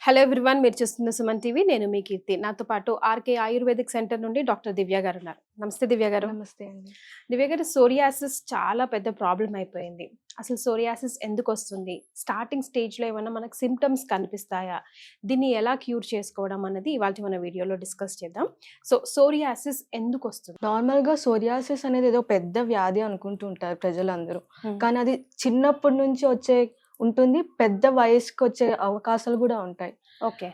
Hello everyone, మీరు చూస్తున్న Suman TV. నేను మీ కీర్తి. నాతో పాటు ఆర్కే ఆయుర్వేదిక్ సెంటర్ నుండి డాక్టర్ దివ్య గారు ఉన్నారు. నమస్తే దివ్య గారు. నమస్తే అండి. దివ్య గారు, సోరియాసిస్ చాలా పెద్ద ప్రాబ్లం అయిపోయింది. అసలు సోరియాసిస్ ఎందుకు వస్తుంది? స్టార్టింగ్ స్టేజ్లో ఏమైనా మనకు సిమ్టమ్స్ కనిపిస్తాయా? దీన్ని ఎలా క్యూర్ చేసుకోవడం అన్నది ఇవాళ మన వీడియోలో డిస్కస్ చేద్దాం. సో సోరియాసిస్ ఎందుకు వస్తుంది? నార్మల్గా సోరియాసిస్ అనేది ఏదో పెద్ద వ్యాధి అనుకుంటుంటారు ప్రజలందరూ. కానీ అది చిన్నప్పటి నుంచి వచ్చే ఉంటుంది, పెద్ద వయసుకి వచ్చే అవకాశాలు కూడా ఉంటాయి. ఓకే.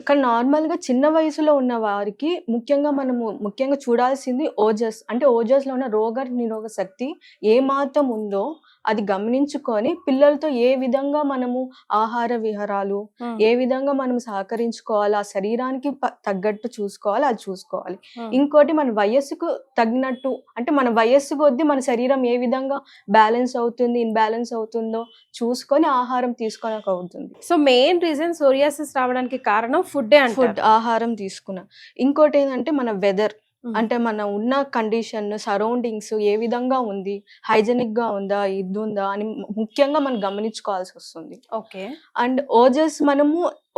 కానీ నార్మల్గా చిన్న వయసులో ఉన్న వారికి ముఖ్యంగా చూడాల్సింది ఓజస్. అంటే ఓజస్లో ఉన్న రోగ నిరోధక శక్తి ఏ మాత్రం ఉందో అది గమనించుకొని పిల్లలతో ఏ విధంగా మనము ఆహార విహారాలు ఏ విధంగా మనం సహకరించుకోవాలి, ఆ శరీరానికి తగ్గట్టు చూసుకోవాలి, అది చూసుకోవాలి. ఇంకోటి మన వయస్సుకు తగినట్టు, అంటే మన వయస్సు కొద్దీ మన శరీరం ఏ విధంగా బ్యాలెన్స్ అవుతుంది, ఇన్బ్యాలెన్స్ అవుతుందో చూసుకొని ఆహారం తీసుకోవడానికి అవుతుంది. సో మెయిన్ రీజన్ సోరియాసిస్ రావడానికి కారణం ఫుడ్, ఆహారం తీసుకున్న. ఇంకోటి ఏంటంటే మన వెదర్, అంటే మన ఉన్న కండిషన్, సరౌండింగ్స్ ఏ విధంగా ఉంది, హైజెనిక్ గా ఉందా, ఇది ఉందా అని ముఖ్యంగా మనం గమనించుకోవాల్సి వస్తుంది. ఓకే. అండ్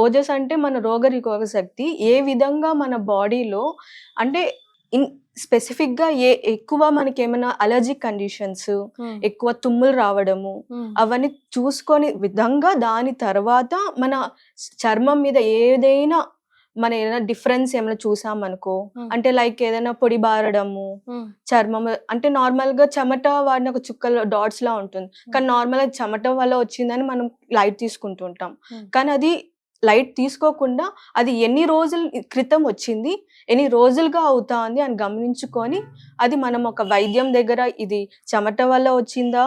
ఓజస్ అంటే మన రోగనిరోధక శక్తి ఏ విధంగా మన బాడీలో, అంటే స్పెసిఫిక్ గా ఎక్కువ మనకి ఏమైనా అలర్జిక్ కండిషన్స్, ఎక్కువ తుమ్ములు రావడము, అవన్నీ చూసుకొని విధంగా దాని తర్వాత మన చర్మం మీద ఏదైనా మన ఏదైనా డిఫరెన్స్ ఏమైనా చూసామనుకో, అంటే లైక్ ఏదైనా పొడి బారడము, చర్మం అంటే నార్మల్ గా చెమట వాడిన ఒక చుక్కల డాట్స్ లా ఉంటుంది, కానీ నార్మల్ గా చెమట వల్ల వచ్చిందని మనం లైట్ తీసుకుంటూ ఉంటాం. కానీ అది లైట్ తీసుకోకుండా అది ఎన్ని రోజుల క్రితం వచ్చింది, ఎన్ని రోజులుగా అవుతుంది అని గమనించుకొని అది మనం ఒక వైద్యం దగ్గర ఇది చెమట వల్ల వచ్చిందా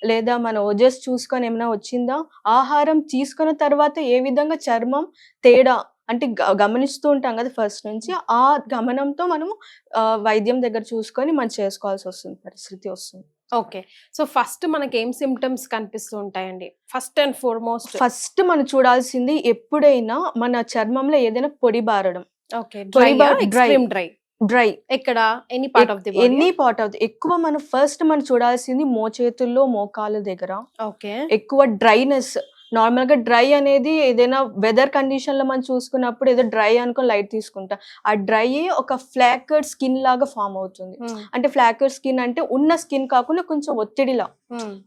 లేదా మన ఓజస్ చూసుకొని ఏమైనా వచ్చిందా, ఆహారం తీసుకున్న తర్వాత ఏ విధంగా చర్మం తేడా అంటే గమనిస్తూ ఉంటాం కదా ఫస్ట్ నుంచి, ఆ గమనంతో మనము వైద్యం దగ్గర చూసుకొని మనం చేసుకోవాల్సి వస్తుంది, పరిస్థితి వస్తుంది. ఓకే. సో ఫస్ట్ మనకి ఏం సిమ్టమ్స్ కనిపిస్తూ ఉంటాయండి? ఫస్ట్ అండ్ ఫస్ట్ మనం చూడాల్సింది ఎప్పుడైనా మన చర్మంలో ఏదైనా పొడి బారడం. ఓకే. డ్రై ఎక్కడ? ఎనీ పార్ట్ ఆఫ్ ది ఎక్కువ మనం చూడాల్సింది మోచేతుల్లో, మోకాలు దగ్గర. ఓకే. ఎక్కువ డ్రైనెస్. నార్మల్ గా డ్రై అనేది ఏదైనా వెదర్ కండిషన్ లో మనం చూసుకున్నప్పుడు ఏదో డ్రై అనుకో లైట్ తీసుకుంటా, ఆ డ్రై ఒక ఫ్లాకర్డ్ స్కిన్ లాగా ఫామ్ అవుతుంది. అంటే ఫ్లాకర్డ్ స్కిన్ అంటే ఉన్న స్కిన్ కాకుండా కొంచెం ఒత్తిడిలా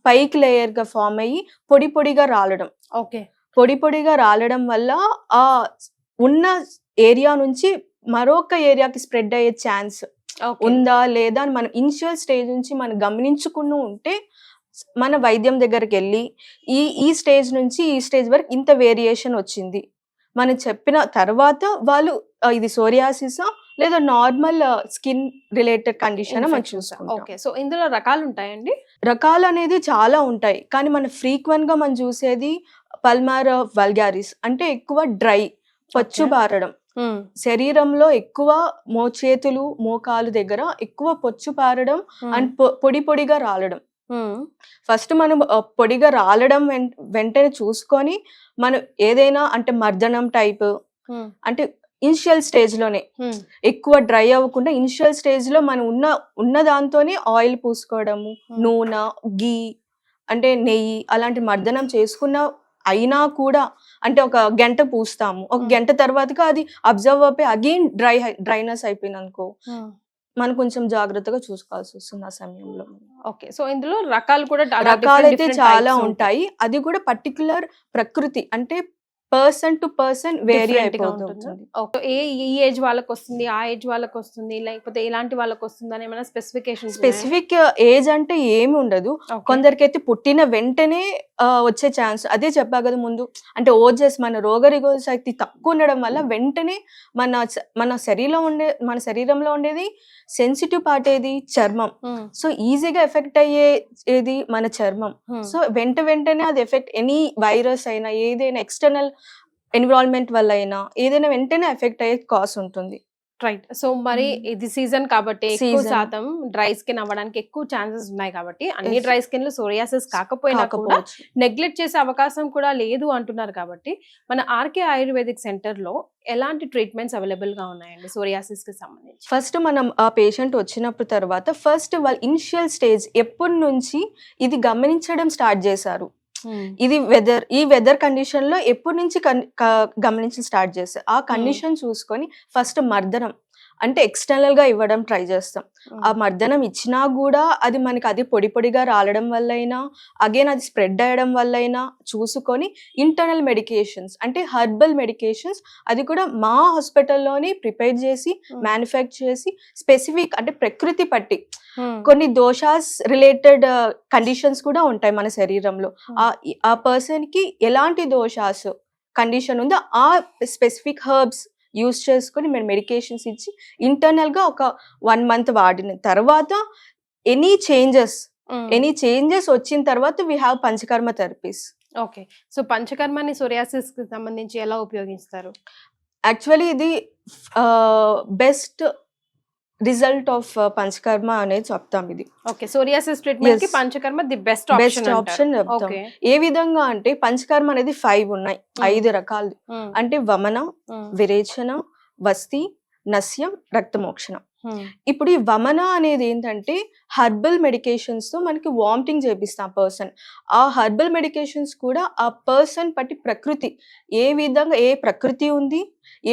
పైకి లేయర్ గా ఫామ్ అయ్యి పొడి పొడిగా రాలడం. ఓకే. పొడి పొడిగా రాలడం వల్ల ఆ ఉన్న ఏరియా నుంచి మరొక ఏరియాకి స్ప్రెడ్ అయ్యే ఛాన్స్ ఉందా లేదా అని మనం ఇనిషియల్ స్టేజ్ నుంచి మనం గమనించుకుని ఉంటే మన వైద్యం దగ్గరికి వెళ్ళి ఈ స్టేజ్ నుంచి ఈ స్టేజ్ వరకు ఇంత వేరియేషన్ వచ్చింది మనం చెప్పిన తర్వాత వాళ్ళు ఇది సోరియాసిసా లేదా నార్మల్ స్కిన్ రిలేటెడ్ కండిషన్ మనం చూసుకుంటాం. ఓకే. సో ఇందులో రకాలు ఉంటాయండి? రకాలు అనేది చాలా ఉంటాయి, కానీ మనం ఫ్రీక్వెంట్ గా మనం చూసేది పల్మార్ వల్గారిస్, అంటే ఎక్కువ డ్రై, పచ్చు బారడం. శరీరంలో ఎక్కువ మోచేతులు, మోకాలు దగ్గర ఎక్కువ పొచ్చు పారడం అండ్ పొడి పొడిగా రాలడం. ఫస్ట్ మనం పొడిగా రాలడం వెంటనే చూసుకొని మనం ఏదైనా అంటే మర్దనం టైప్, అంటే ఇనిషియల్ స్టేజ్ లోనే ఎక్కువ డ్రై అవ్వకుండా ఇనిషియల్ స్టేజ్ లో మనం ఉన్న దాంతోనే ఆయిల్ పూసుకోవడము, నూనె, గీ అంటే నెయ్యి అలాంటి మర్దనం చేసుకున్న అయినా కూడా అంటే ఒక గంట పూస్తాము, ఒక గంట తర్వాతగా అది అబ్జర్వ్ అయిపోయి అగైన్ డ్రైనెస్ అయిపోయింది అనుకో, మనం కొంచెం జాగ్రత్తగా చూసుకోవాల్సి వస్తుంది ఆ సమయంలో. ఓకే. సో ఇందులో రకాలు అయితే చాలా ఉంటాయి, అది కూడా పర్టికులర్ ప్రకృతి అంటే పర్సన్ టు పర్సన్ వేరీ అయిపోతుంది. ఈ ఏజ్ వాళ్ళకి వస్తుంది, ఆ ఏజ్ వాళ్ళకి వస్తుంది, లేకపోతే ఇలాంటి వాళ్ళకి వస్తుంది అని ఏమైనా స్పెసిఫిక్ ఏజ్ అంటే ఏమి ఉండదు. కొందరికైతే పుట్టిన వెంటనే వచ్చే ఛాన్స్, అదే చెప్పా కదా ముందు, అంటే ఓజస్ మన రోగనిరోధక శక్తి తక్కువ ఉండడం వల్ల వెంటనే మన శరీరంలో ఉండేది సెన్సిటివ్ పార్ట్ ఏది, చర్మం. సో ఈజీగా ఎఫెక్ట్ అయ్యేది మన చర్మం. సో వెంటనే అది ఎఫెక్ట్, ఎనీ వైరస్ అయినా ఏదైనా ఎక్స్టర్నల్ ఎన్విరాన్మెంట్ వల్ల అయినా ఏదైనా వెంటనే ఎఫెక్ట్ అయ్యే కాస్ ఉంటుంది. రైట్. సో మరి ఇది సీజన్ కాబట్టి ఎక్కువ శాతం డ్రై స్కిన్ అవ్వడానికి ఎక్కువ ఛాన్సెస్ ఉన్నాయి కాబట్టి అన్ని డ్రై స్కిన్ లో సోరియాసిస్ కాకపోయినా కూడా నెగ్లెక్ట్ చేసే అవకాశం కూడా లేదు అంటున్నారు. కాబట్టి మన ఆర్కే ఆయుర్వేదిక్ సెంటర్ లో ఎలాంటి ట్రీట్మెంట్స్ అవైలబుల్ గా ఉన్నాయండి సోరియాసిస్ కి సంబంధించి? ఫస్ట్ మనం ఆ పేషెంట్ వచ్చినప్పుడు తర్వాత ఫస్ట్ వాళ్ళ ఇనిషియల్ స్టేజ్ ఎప్పటి నుంచి ఇది గమనించడం స్టార్ట్ చేశారు, ఇది ఈ వెదర్ కండిషన్ లో ఎప్పటి నుంచి గమనించి స్టార్ట్ చేస్తే ఆ కండిషన్ చూసుకొని ఫస్ట్ మర్దనం అంటే ఎక్స్టర్నల్ గా ఇవ్వడం ట్రై చేస్తాం. ఆ మర్దనం ఇచ్చినా కూడా అది మనకి అది పొడి పొడిగా రాలడం వల్ల అయినా అగైన్ అది స్ప్రెడ్ అయ్యడం వల్ల అయినా చూసుకొని ఇంటర్నల్ మెడికేషన్స్ అంటే హెర్బల్ మెడికేషన్స్ అది కూడా మా హాస్పిటల్లోని ప్రిపేర్ చేసి మ్యానుఫ్యాక్చర్ చేసి స్పెసిఫిక్ అంటే ప్రకృతి పట్టి కొన్ని దోషాస్ రిలేటెడ్ కండిషన్స్ కూడా ఉంటాయి మన శరీరంలో. ఆ పర్సన్ కి ఎలాంటి దోషాస్ కండిషన్ ఉందో ఆ స్పెసిఫిక్ హెర్బ్స్ యూస్ చేసుకొని మేము మెడికేషన్స్ ఇచ్చి ఇంటర్నల్ గా ఒక 1 month వాడిన తర్వాత ఎనీ చేంజెస్ వచ్చిన తర్వాత we have panchakarma therapies. Okay, so పంచకర్మని సోరియాసిస్ కి సంబంధించి ఎలా ఉపయోగిస్తారు? యాక్చువల్లీ ఇది బెస్ట్ రిజల్ట్ ఆఫ్ పంచకర్మ అనేది చెప్తాం. ఇది ఓకే, సోరియాసిస్ ట్రీట్మెంట్ కి పంచకర్మ ది బెస్ట్ ఆప్షన్ చెప్తాం. ఏ విధంగా అంటే పంచకర్మ అనేది 5 ఉన్నాయి, 5 రకాలు. అంటే వమన, విరేచన, వస్తి, నస్యం, రక్తమోక్షణం. ఇప్పుడు ఈ వమన అనేది ఏంటంటే హెర్బల్ మెడికేషన్స్ తో మనకి వామిటింగ్ చేపిస్తాం పర్సన్. ఆ హెర్బల్ మెడికేషన్స్ కూడా ఆ పర్సన్ బట్టి ప్రకృతి ఏ విధంగా ఏ ప్రకృతి ఉంది,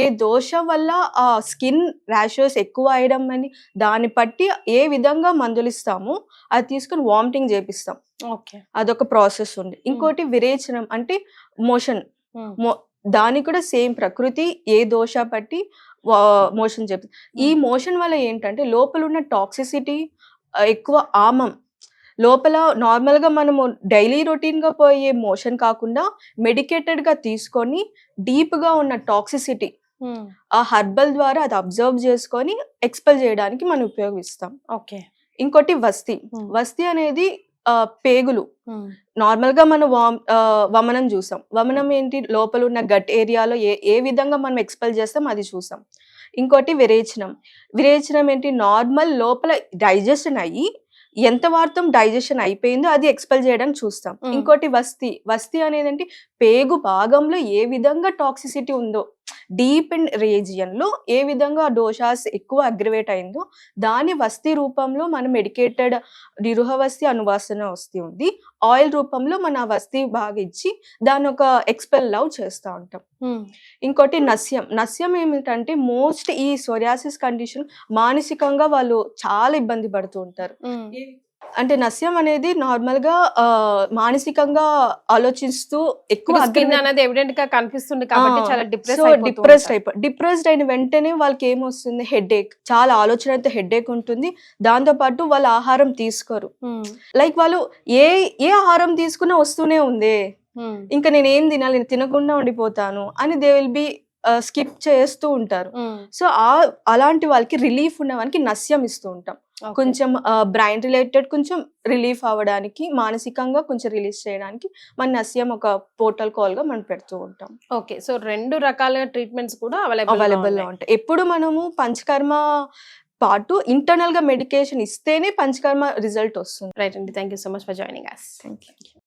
ఏ దోషం వల్ల ఆ స్కిన్ ర్యాషెస్ ఎక్కువ అయ్యడం అని దాన్ని బట్టి ఏ విధంగా మందులు ఇస్తామో అది తీసుకుని వామిటింగ్ చేపిస్తాం. అదొక ప్రాసెస్ ఉంది. ఇంకోటి విరేచనం అంటే మోషన్, దాని కూడా సేమ్ ప్రకృతి ఏ దోష బట్టి మోషన్ చెప్పి ఈ మోషన్ వల్ల ఏంటంటే లోపల ఉన్న టాక్సిసిటీ ఎక్కువ ఆమం లోపల నార్మల్ గా మనము డైలీ రొటీన్ గా పోయే మోషన్ కాకుండా మెడికేటెడ్ గా తీసుకొని డీప్ గా ఉన్న టాక్సిసిటీ ఆ హెర్బల్ ద్వారా అది అబ్జర్వ్ చేసుకొని ఎక్స్పెల్ చేయడానికి మనం ఉపయోగిస్తాం. ఓకే, ఇంకోటి వస్తి అనేది పేగులు. నార్మల్ గా మనం వమనం చూసాం. వమనం ఏంటి, లోపల ఉన్న గట్ ఏరియాలో ఏ విధంగా మనం ఎక్స్పెల్ చేస్తాం అది చూసాం. ఇంకోటి విరేచనం ఏంటి, నార్మల్ లోపల డైజెషన్ అయ్యి ఎంత వార్తం డైజెషన్ అయిపోయిందో అది ఎక్స్పెల్ చేయడానికి చూస్తాం. ఇంకోటి వస్తి అనేది ఏంటి, పేగు భాగంలో ఏ విధంగా టాక్సిసిటీ ఉందో డీప్ అండ్ రీజియన్ లో ఏ విధంగా దోషాస్ ఎక్కువ అగ్రివేట్ అయిందో దాని వస్తి రూపంలో మనం మెడికేటెడ్ నిరుహవస్తి, అనువాసన వస్తి ఉంది. ఆయిల్ రూపంలో మన వస్తి బాగా ఇచ్చి దాన్ని ఒక ఎక్స్పెల్ లవ్ చేస్తూ ఉంటాం. ఇంకోటి నస్యం ఏమిటంటే మోస్ట్ ఈ సోరియాసిస్ కండిషన్ మానసికంగా వాళ్ళు చాలా ఇబ్బంది పడుతూ ఉంటారు. అంటే నస్యం అనేది నార్మల్ గా మానసికంగా ఆలోచిస్తూ ఎక్కువ ఎవిడెంట్ గా కనిపిస్తుంది కాబట్టి చాలా డిప్రెస్డ్ అయిన వెంటనే వాళ్ళకి ఏమొస్తుంది, హెడేక్, చాలా ఆలోచనతో హెడేక్ ఉంటుంది. దాంతో పాటు వాళ్ళు ఆహారం తీసుకోరు. లైక్ వాళ్ళు ఏ ఆహారం తీసుకున్నా వస్తూనే ఉంది, ఇంకా నేను ఏం తినాలి, నేను తినకుండా ఉండిపోతాను అని దే విల్ బి స్కిప్ చేస్తూ ఉంటారు. సో అలాంటి వాళ్ళకి రిలీఫ్ ఉండడానికి నస్యం ఇస్తూ ఉంటాం. కొంచెం బ్రెయిన్ రిలేటెడ్ కొంచెం రిలీఫ్ అవ్వడానికి, మానసికంగా కొంచెం రిలీజ్ చేయడానికి మన నస్యం ఒక పోర్టల్ కాల్ గా మనం పెడుతూ ఉంటాం. ఓకే, సో 2 రకాల ట్రీట్మెంట్స్ కూడా అవైలబుల్ లో ఉంటాయి. ఎప్పుడు మనము పంచకర్మ పాటు ఇంటర్నల్ గా మెడికేషన్ ఇస్తేనే పంచకర్మ రిజల్ట్ వస్తుంది. రైట్ అండి, thank you so much for joining us. Thank you.